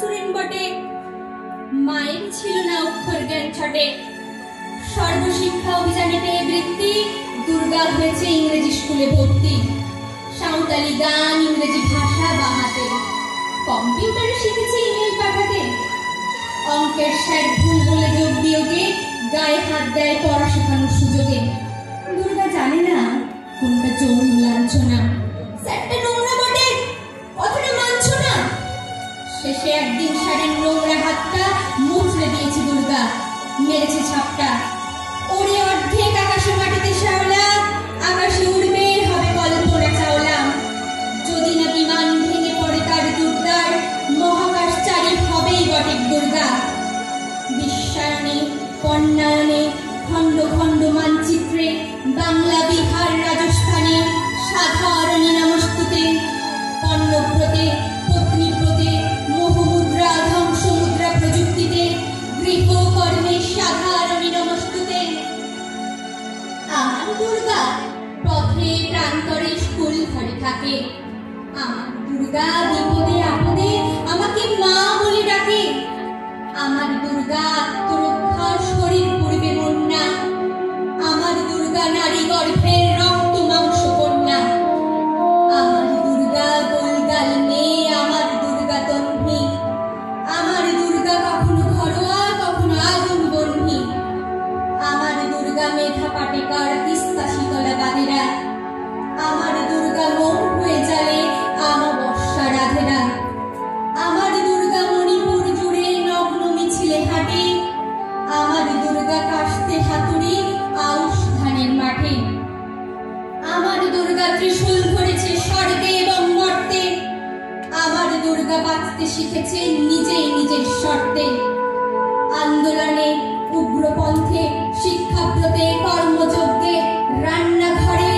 সুরেন বটে, মায়ের ছিল না অক্ষর জ্ঞান ছটে। সর্বশিক্ষা অভিযানে পেয়ে বৃত্তি, দুর্গা হয়েছে ইংরেজি স্কুলে ভর্তি। সাঁওতালি গান, ইংরেজি ভাষা বাহাতে, কম্পিউটারে শিখেছে ইমেল পাঠাতে। অঙ্কের স্যার ভুল বলে যোগ বিয়োগে গায়ে হাত দেয় পড়া শেখানোর সুযোগে। দুর্গা জানে না কোনটা যৌন লাঞ্ছনা, স্যারটা নোংরা বটে, কথাটা মানছ না। শেষে একদিন স্যারের নোংরা হাতটা মুচড়ে দিয়েছে দুর্গা, মেরেছে ছাপটা। ওরে অর্ধেক আকাশে মাটিতে শ্যাওলা, আকাশে উড়বে হবে কল্পনা চাওলা। যদি না বিমান ভেঙে পড়ে তার দুর্গার, মহাকাশচারী হবেই বটে দুর্গা। বিশ্বায়নে, পণ্যায়নে, খণ্ড খণ্ড মানচিত্রে, বাংলা বিহার রাজস্থানে, সাধারণী নমস্তুতে। পণ্যব্রতে, পত্নীব্রতে, মোহমুদ্রা ধ্বংসমুদ্রা প্রযুক্তিতে, গৃহকর্মে সাধারণী নমস্তুতে। আমার দুর্গা পথে প্রান্তরে স্কুল ঘরে থাকে। আমার দুর্গা বিপদে আপদে আমাকে মা বলে ডাকে। আমার দুর্গা আত্মরক্ষা, শরীর পূর্বে বন্যা। আমার দুর্গা নারী গর্ভের রক্ত মাংস কন্যা। আমার দুর্গা গোলগাল মেয়ে, আমার দুর্গা তন্বী। আমার দুর্গা কখনো ঘরোয়া, কখনো আগুন বহ্নি। আমার দুর্গা মেধা পাটেকার, তিস্তা শীতলা বাদেরা। আমার দুর্গা মন হয়ে জ্বালে আমাবস্যা রাধেরা। আমার দুর্গা মণিপুর জুড়ে নগ্ন মিছিলে হাঁটে। আমার দুর্গা কাশতে হাতুড়ি আউশ ধানের মাঠে। আমার দুর্গা ত্রিশূল ধরেছে স্বর্গে এবং মর্তে। আমার দুর্গা বাঁচতে শিখেছে নিজেই নিজের শর্তে। আন্দোলনে, উগ্রপন্থে, শিক্ষাব্রতে, কর্মযজ্ঞে, রান্নাঘরে,